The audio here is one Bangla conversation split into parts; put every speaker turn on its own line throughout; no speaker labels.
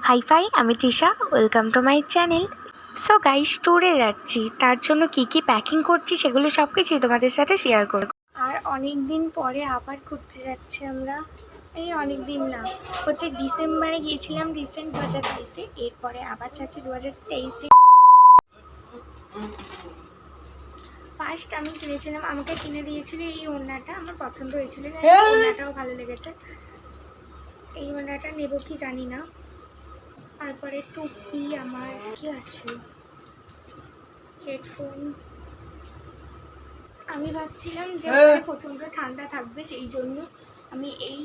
হাই আমি Trisha, welcome to my channel. So guys, ট্যুরে যাচ্ছি, তার জন্য কি প্যাকিং করছি সেগুলো সব কিছুই তোমাদের সাথে শেয়ার করব। আর অনেক দিন পরে আবার ঘুরতে যাচ্ছি আমরা। এই অনেক দিন না, হচ্ছে ডিসেম্বরে গিয়েছিলাম, রিসেন্ট 2022-এ। এরপরে আবার যাচ্ছি 2023-এ। ফার্স্ট আমি কিনেছিলাম, আমাকে কিনে দিয়েছিল এই ওড়নাটা, আমার পছন্দ হয়েছিল, ওড়নাটাও ভালো লেগেছে। এই ওড়নাটা নেব কি জানি না। তারপরে টুপি, আমার কি আছে, হেডফোন। আমি ভাবছিলাম যে প্রচণ্ড ঠান্ডা থাকবে, সেই জন্য আমি এই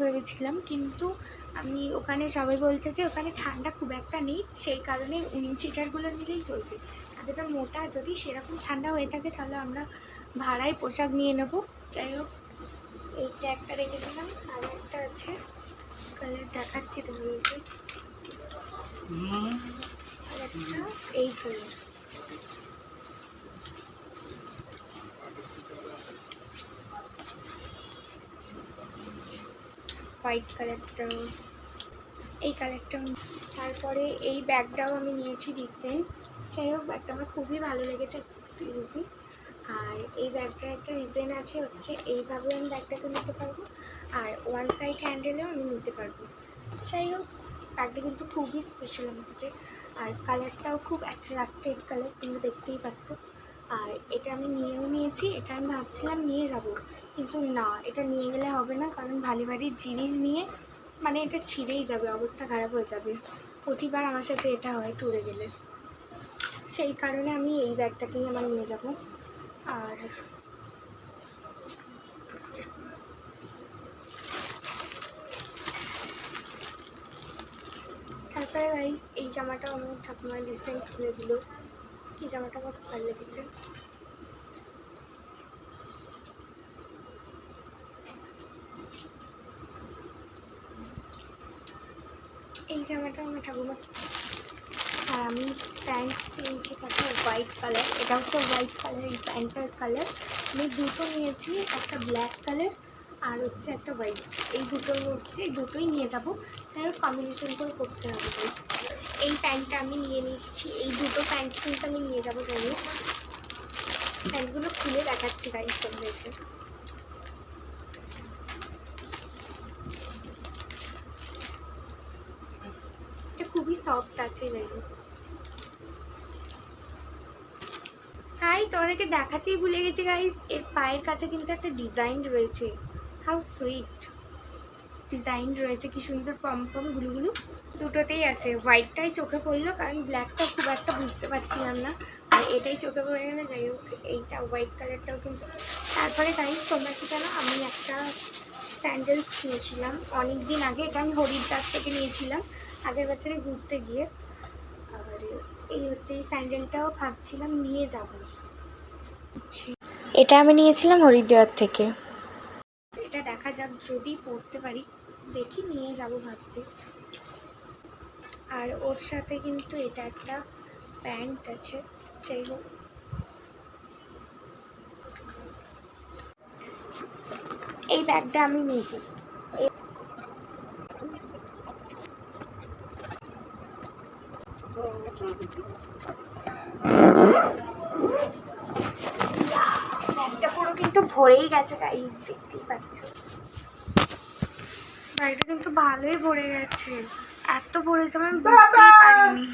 ভেবেছিলাম, কিন্তু আমি ওখানে সবাই বলছে যে ওখানে ঠান্ডা খুব একটা নেই, সেই কারণে চিটারগুলো নিলেই চলবে। এতটা মোটা যদি সেরকম ঠান্ডা হয়ে থাকে তাহলে আমরা ভাড়ায় পোশাক নিয়ে নেবো। যাই হোক, এইটা একটা রেখেছিলাম, আর একটা আছে, কালার দেখাচ্ছি তোমাদেরকে। আর একটা এই কালার, হোয়াইট কালারটা, এই কালারটা। তারপরে এই ব্যাগটাও আমি নিয়েছি রিসেন্ট। যাই হোক, ব্যাগটা আমার খুবই ভালো লেগেছে, এক্সক্লুসিভ। আর এই ব্যাগটার একটা রিজন আছে, হচ্ছে এইভাবে আমি ব্যাগটাকে নিতে পারবো, আর ওয়ান সাইড হ্যান্ডেলেও আমি নিতে পারবো। যাই হোক, ব্যাগটা কিন্তু খুবই স্পেশাল আমার কাছে। আর কালারটাও খুব অ্যাট্রাক্টেড কালার, তোমরা দেখতেই পাচ্ছ। আর এটা আমি নিয়েও নিয়েছি, এটা আমি ভাবছিলাম নিয়ে যাব, কিন্তু না, এটা নিয়ে গেলে হবে না, কারণ ভারী ভারী জিনিস নিয়ে মানে এটা ছিঁড়েই যাবে, অবস্থা খারাপ হয়ে যাবে। প্রতিবার আমার সাথে এটা হয় ট্যুরে গেলে, সেই কারণে আমি এই ব্যাগটাকেই আমার নিয়ে যাব। আর তারপরে গাইস, এই জামাটাও আমার ঠাকুমা রিসেন্ট কিনে দিল। এই জামাটা আমার খুব ভালো লেগেছে। এই জামাটা আমার ঠাকুমা। আর আমি প্যান্ট কিনেছি একটা হোয়াইট কালার, এটা হচ্ছে হোয়াইট কালার, এই প্যান্টটার কালার। আমি দুটো নিয়েছি, একটা ব্ল্যাক কালার আর হচ্ছে একটা হোয়াইট। এই দুটোর মধ্যে দুটোই নিয়ে যাব, যাই হোক কম্বিনেশন করে করতে হবে। এই প্যান্টটা আমি নিয়ে নিচ্ছি, এই দুটো প্যান্ট কিন্তু আমি নিয়ে যাবো। যাই হোক, প্যান্টগুলো খুলে দেখাচ্ছি গাইস তোমাদেরকে। এটা খুবই সফট আছে। যাই হোক, হাই, তোমাদেরকে দেখাতেই ভুলে গেছি গাইস, এর পায়ের কাছে কিন্তু একটা ডিজাইন রয়েছে। হাউ সুইট ডিজাইন রয়েছে, কি সুন্দর পম গুলুগুলু দুটোতেই আছে। হোয়াইটটাই চোখে পড়লো, কারণ ব্ল্যাকটা খুব একটা বুঝতে পারছিলাম না, আর এটাই চোখে পড়ে গেলে। যাই হোক, এইটা হোয়াইট কালারটাও কিন্তু। তারপরে গাইস, তোমরা কি জানো, আমি একটা স্যান্ডেলস কিনেছিলাম অনেক দিন আগে, এটা আমি হরিদ্বার থেকে নিয়েছিলাম আগের বছরে ঘুরতে গিয়ে। আর এই হচ্ছে এই স্যান্ডেলটাও ভাবছিলাম নিয়ে যাব, এটা আমি নিয়েছিলাম হরিদ্বার থেকে। এটা দেখা যাক, যদি পরতে পারি, দেখি নিয়ে যাব ভাবছি। আর ওর সাথে কিন্তু এটা একটা প্যান্ট আছে। যাই হোক, এই ব্যাগটা আমি নিব। ব্যাগটা পুরো কিন্তু ভরেই গেছে গাইস, দেখতেই পাচ্ছ। ব্যাগটা কিন্তু ভালোই ভরে গেছে, এত ভরেছে আমি বুঝতেই পারিনি।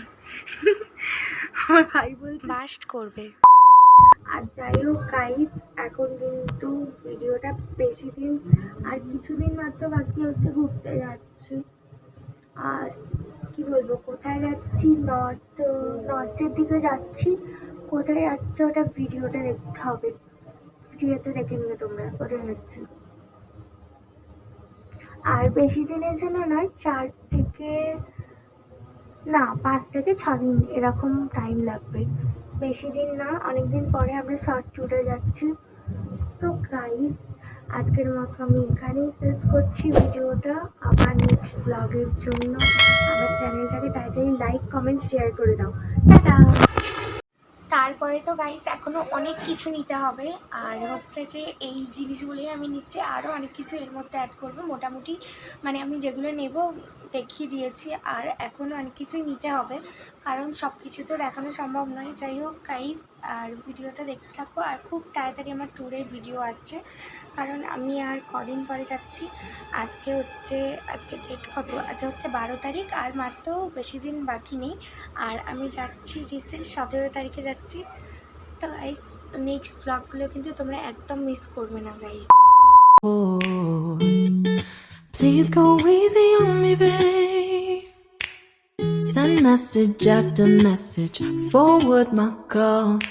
আমার ভাই বলছে বাস্ট করবে। আর যাই হোক গাইস, এখন কিন্তু ভিডিওটা বেশি দিন আর কিছুদিন মাত্র বাকি হচ্ছে, ঘুরতে যাচ্ছি। আর কি বলবো, কোথায় যাচ্ছি, নর্থের দিকে যাচ্ছি। কোথায় যাচ্ছি ওটা ভিডিওতে দেখতে হবে, ভিডিওতে দেখে নিবে তোমরা কোথায় যাচ্ছি। আর বেশি দিনের জন্য নয়, 5 থেকে 6 দিন এরকম টাইম লাগবে, বেশি দিন না। অনেকদিন পরে আমরা শর্ট ট্যুরে যাচ্ছি। তো গাইস, আজকের মতো আমি এখানেই শেষ করছি ভিডিওটা। আবার নেক্সট ব্লগের জন্য আমার চ্যানেলটাকে তাড়াতাড়ি লাইক, কমেন্ট, শেয়ার করে দাও। টাটা। তারপরে তো গাইস এখনও অনেক কিছু নিতে হবে, আর হচ্ছে যে এই জিনিসগুলোই আমি নিচ্ছি, আরও অনেক কিছু এর মধ্যে অ্যাড করবো। মোটামুটি মানে আমি যেগুলো নেব দেখিয়ে দিয়েছি, আর এখনও অনেক কিছু নিতে হবে, কারণ সব কিছু তো দেখানো সম্ভব নয়। যাই হোক গাইস, আর ভিডিওটা দেখতে থাকো। আর খুব তাড়াতাড়ি আমার ট্যুরের ভিডিও আসছে, কারণ আমি আর কদিন পরে যাচ্ছি। আজকে ডেট কত? আজকে হচ্ছে 12 তারিখ, আর মাত্র বেশি দিন বাকি নেই। আর আমি যাচ্ছি রিসেন্ট 17 তারিখে যাচ্ছি। তো গাইস, নেক্সট ব্লগগুলো কিন্তু তোমরা একদম মিস করবে না guys.
Please go easy on me, babe. Send message after message, forward my calls.